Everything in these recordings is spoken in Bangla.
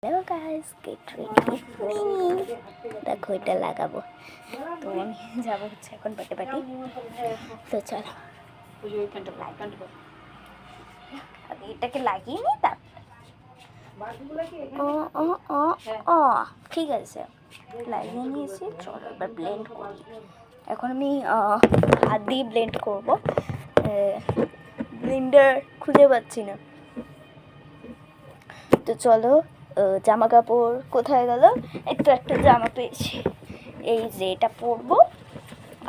Hello guys, get ready with me. দেখো এটা লাগাবো, তো আমি যাবো হচ্ছে এখন পাটি পাটি। তো চলো আগে এটাকে লাগিয়ে নিই, ও ও ও ও ঠিক আছে, লাগিয়ে নিয়েছি। চলো এবার ব্লেন্ড করি। এখন আমি হাত দিয়ে ব্লেন্ড করবো, ব্লেন্ডার খুঁজে পাচ্ছি না। তো চলো, জামা কাপড় কোথায় গেল? একটু একটা জামা পেয়েছি, এই যে এটা পরবো।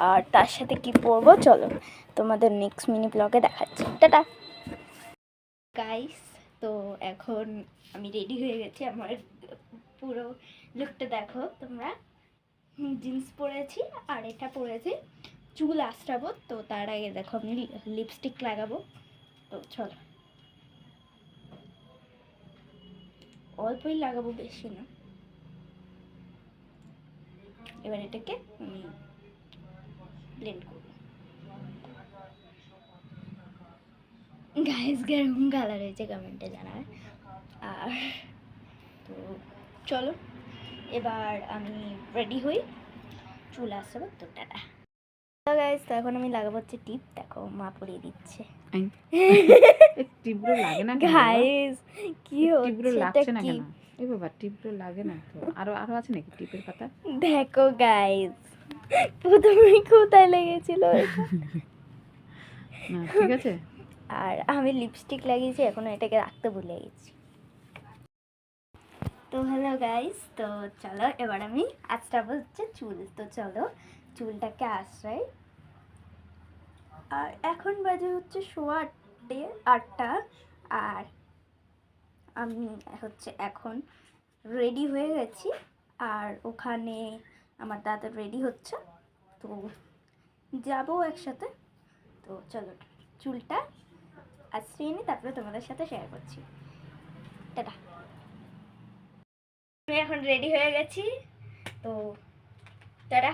আর তার সাথে কি পরবো চলো তোমাদের নেক্সট মিনি ব্লগে দেখাচ্ছি। টাটা গাইস, তো এখন আমি রেডি হয়ে গেছি। আমার পুরো লুকটা দেখো তোমরা। জিন্স পরেছি আর এটা পরেছি, চুল আঁচড়াবো। তো তার আগে দেখো আমি লিপস্টিক লাগাবো। তো চলো, অল্পই লাগাবো, বেশি না। এবার এটাকে আমি ব্লেন্ড করব। গাইস কেরকম কালার হয়েছে কমেন্টে জানাবে। আর তো চলো এবার আমি রেডি হই, চুল আসবে। তো টাটা গাইস, তো এখন আমি লাগাবো হচ্ছে টিপ। দেখো মা পরিয়ে দিচ্ছে। টিপগুলো লাগে না গাইস কি টিপগুলো হচ্ছে, লাগছে না কি কেন? এই বাবা, টিপগুলো লাগে না তো? আরো আরো আছে নাকি টিপের পাতা? দেখো গাইস, প্রথমে কোথায় লেগেছিল না ঠিক আছে। আর আমি লিপস্টিক লাগিয়েছি, এখনো এটাকে রাখতে ভুলে গেছি। তো হ্যালো গাইস, তো চলো এবার আমি আঁচড়াবো হচ্ছে চুল। তো চলো চুলটাকে আঁচড়াই। আর এখন বাজে হচ্ছে 8:30। আর আমি হচ্ছে এখন রেডি হয়ে গেছি, আর ওখানে আমার দাদা রেডি হচ্ছে, তো যাবো একসাথে। তো চলো চুলটা আঁচড়িয়ে নিই, তারপরে তোমাদের সাথে শেয়ার করছি। টাটা। আমি এখন রেডি হয়ে গেছি, তো টাটা।